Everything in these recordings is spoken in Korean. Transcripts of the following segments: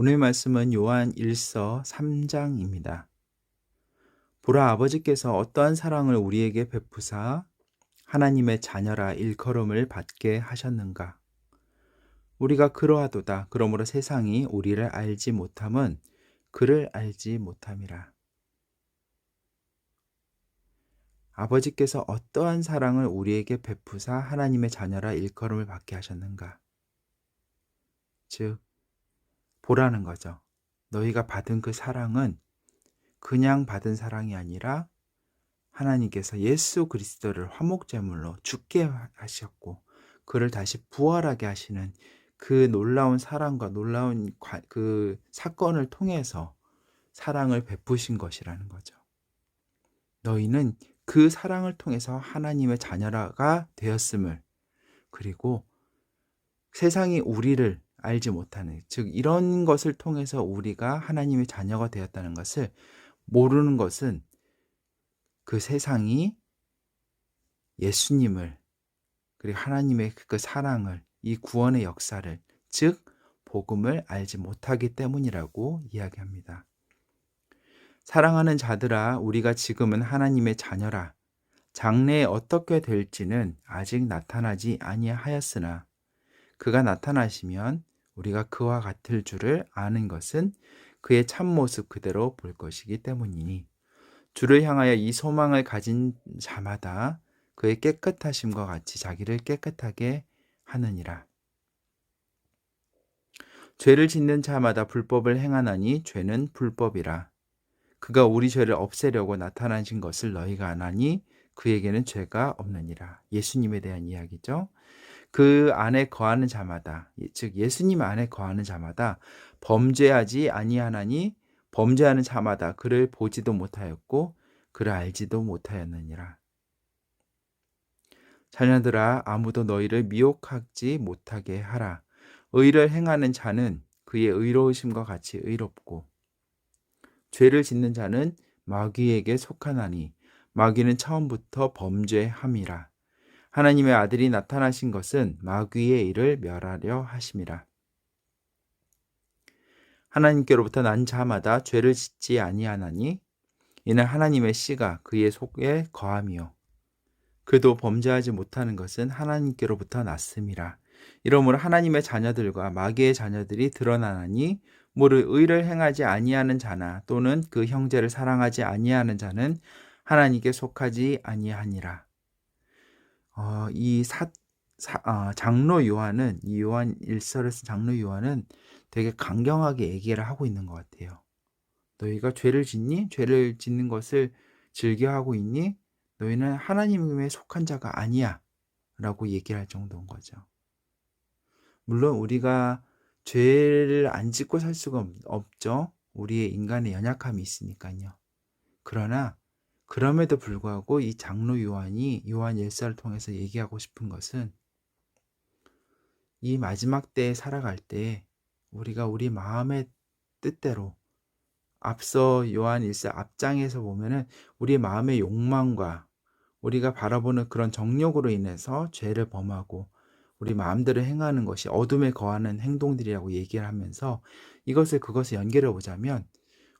오늘 말씀은 요한 1서 3장입니다. 보라, 아버지께서 어떠한 사랑을 우리에게 베푸사 하나님의 자녀라 일컬음을 받게 하셨는가. 우리가 그러하도다. 그러므로 세상이 우리를 알지 못함은 그를 알지 못함이라. 아버지께서 어떠한 사랑을 우리에게 베푸사 하나님의 자녀라 일컬음을 받게 하셨는가. 즉, 보라는 거죠. 너희가 받은 그 사랑은 그냥 받은 사랑이 아니라 하나님께서 예수 그리스도를 화목제물로 죽게 하셨고 그를 다시 부활하게 하시는 그 놀라운 사랑과 놀라운 그 사건을 통해서 사랑을 베푸신 것이라는 거죠. 너희는 그 사랑을 통해서 하나님의 자녀가 되었음을, 그리고 세상이 우리를 알지 못하는, 즉 이런 것을 통해서 우리가 하나님의 자녀가 되었다는 것을 모르는 것은 그 세상이 예수님을, 그리고 하나님의 그 사랑을, 이 구원의 역사를, 즉 복음을 알지 못하기 때문이라고 이야기합니다. 사랑하는 자들아, 우리가 지금은 하나님의 자녀라. 장래에 어떻게 될지는 아직 나타나지 아니하였으나 그가 나타나시면 우리가 그와 같을 줄을 아는 것은 그의 참모습 그대로 볼 것이기 때문이니, 주를 향하여 이 소망을 가진 자마다 그의 깨끗하심과 같이 자기를 깨끗하게 하느니라. 죄를 짓는 자마다 불법을 행하나니 죄는 불법이라. 그가 우리 죄를 없애려고 나타나신 것을 너희가 아나니 그에게는 죄가 없느니라. 예수님에 대한 이야기죠. 그 안에 거하는 자마다, 즉 예수님 안에 거하는 자마다 범죄하지 아니하나니 범죄하는 자마다 그를 보지도 못하였고 그를 알지도 못하였느니라. 자녀들아, 아무도 너희를 미혹하지 못하게 하라. 의를 행하는 자는 그의 의로우심과 같이 의롭고 죄를 짓는 자는 마귀에게 속하나니 마귀는 처음부터 범죄함이라. 하나님의 아들이 나타나신 것은 마귀의 일을 멸하려 하심이라. 하나님께로부터 난 자마다 죄를 짓지 아니하나니 이는 하나님의 씨가 그의 속에 거함이요 그도 범죄하지 못하는 것은 하나님께로부터 났음이라. 이러므로 하나님의 자녀들과 마귀의 자녀들이 드러나나니 무릇 의를 행하지 아니하는 자나 또는 그 형제를 사랑하지 아니하는 자는 하나님께 속하지 아니하니라. 장로 요한은, 이 요한 1서를 장로 요한은 되게 강경하게 얘기를 하고 있는 것 같아요. 너희가 죄를 짓니? 죄를 짓는 것을 즐겨하고 있니? 너희는 하나님에 속한 자가 아니야 라고 얘기할 정도인 거죠. 물론 우리가 죄를 안 짓고 살 수가 없죠. 우리의 인간의 연약함이 있으니까요. 그러나 그럼에도 불구하고 이 장로 요한이 요한 1서를 통해서 얘기하고 싶은 것은 이 마지막 때에 살아갈 때 우리가 우리 마음의 뜻대로, 앞서 요한 1서 앞장에서 보면은 우리 마음의 욕망과 우리가 바라보는 그런 정욕으로 인해서 죄를 범하고 우리 마음대로 행하는 것이 어둠에 거하는 행동들이라고 얘기를 하면서 그것을 연결해 보자면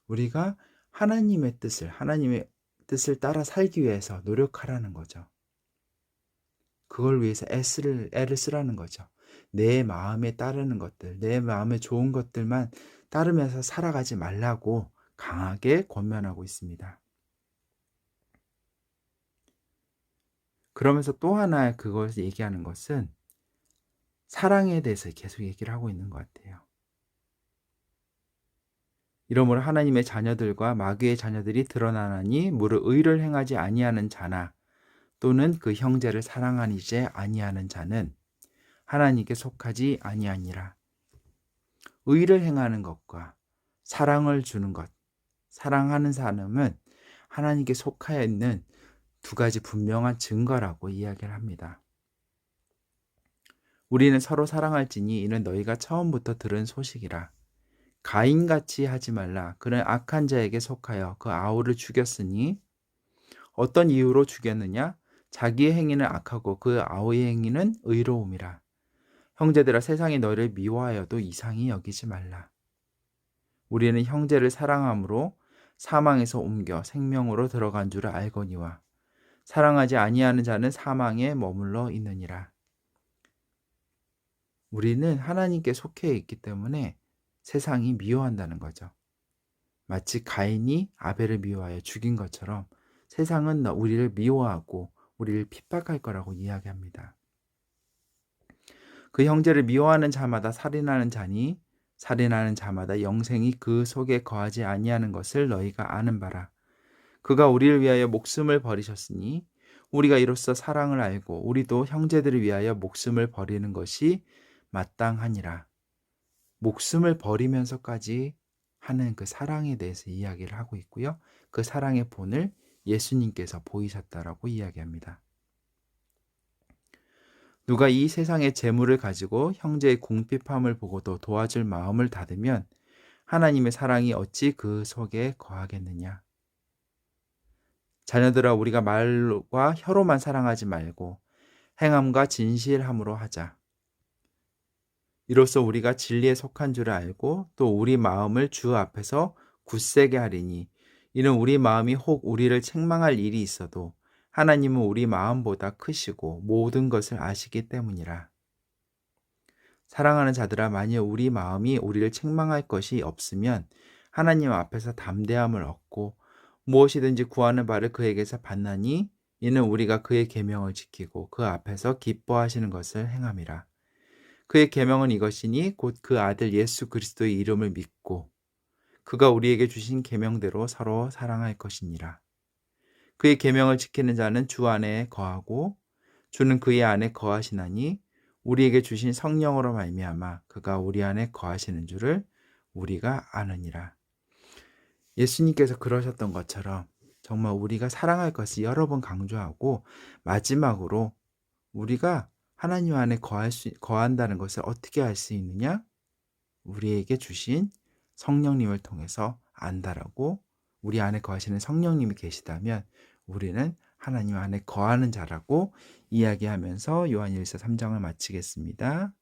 우리가 하나님의 뜻을 따라 살기 위해서 노력하라는 거죠. 그걸 위해서 애를 쓰라는 거죠. 내 마음에 따르는 것들, 내 마음에 좋은 것들만 따르면서 살아가지 말라고 강하게 권면하고 있습니다. 그러면서 또 하나 그것을 얘기하는 것은 사랑에 대해서 계속 얘기를 하고 있는 것 같아요. 이러므로 하나님의 자녀들과 마귀의 자녀들이 드러나나니 무릇 의를 행하지 아니하는 자나 또는 그 형제를 사랑하지 아니하는 자는 하나님께 속하지 아니하니라. 의를 행하는 것과 사랑을 주는 것, 사랑하는 사람은 하나님께 속하여 있는 두 가지 분명한 증거라고 이야기를 합니다. 우리는 서로 사랑할지니 이는 너희가 처음부터 들은 소식이라. 가인같이 하지 말라. 그는 악한 자에게 속하여 그 아우를 죽였으니 어떤 이유로 죽였느냐? 자기의 행위는 악하고 그 아우의 행위는 의로움이라. 형제들아, 세상이 너를 미워하여도 이상히 여기지 말라. 우리는 형제를 사랑함으로 사망에서 옮겨 생명으로 들어간 줄을 알거니와 사랑하지 아니하는 자는 사망에 머물러 있느니라. 우리는 하나님께 속해 있기 때문에 세상이 미워한다는 거죠. 마치 가인이 아벨을 미워하여 죽인 것처럼 세상은 우리를 미워하고 우리를 핍박할 거라고 이야기합니다. 그 형제를 미워하는 자마다 살인하는 자니 살인하는 자마다 영생이 그 속에 거하지 아니하는 것을 너희가 아는 바라. 그가 우리를 위하여 목숨을 버리셨으니 우리가 이로써 사랑을 알고 우리도 형제들을 위하여 목숨을 버리는 것이 마땅하니라. 목숨을 버리면서까지 하는 그 사랑에 대해서 이야기를 하고 있고요. 그 사랑의 본을 예수님께서 보이셨다라고 이야기합니다. 누가 이 세상의 재물을 가지고 형제의 궁핍함을 보고도 도와줄 마음을 닫으면 하나님의 사랑이 어찌 그 속에 거하겠느냐. 자녀들아, 우리가 말과 혀로만 사랑하지 말고 행함과 진실함으로 하자. 이로써 우리가 진리에 속한 줄을 알고 또 우리 마음을 주 앞에서 굳세게 하리니 이는 우리 마음이 혹 우리를 책망할 일이 있어도 하나님은 우리 마음보다 크시고 모든 것을 아시기 때문이라. 사랑하는 자들아, 만일 우리 마음이 우리를 책망할 것이 없으면 하나님 앞에서 담대함을 얻고 무엇이든지 구하는 바를 그에게서 받나니 이는 우리가 그의 계명을 지키고 그 앞에서 기뻐하시는 것을 행함이라. 그의 계명은 이것이니 곧 그 아들 예수 그리스도의 이름을 믿고 그가 우리에게 주신 계명대로 서로 사랑할 것이니라. 그의 계명을 지키는 자는 주 안에 거하고 주는 그의 안에 거하시나니 우리에게 주신 성령으로 말미암아 그가 우리 안에 거하시는 줄을 우리가 아느니라. 예수님께서 그러셨던 것처럼 정말 우리가 사랑할 것을 여러 번 강조하고 마지막으로 우리가 하나님 안에 거한다는 것을 어떻게 알 수 있느냐? 우리에게 주신 성령님을 통해서 안다라고. 우리 안에 거하시는 성령님이 계시다면 우리는 하나님 안에 거하는 자라고 이야기하면서 요한일서 3장을 마치겠습니다.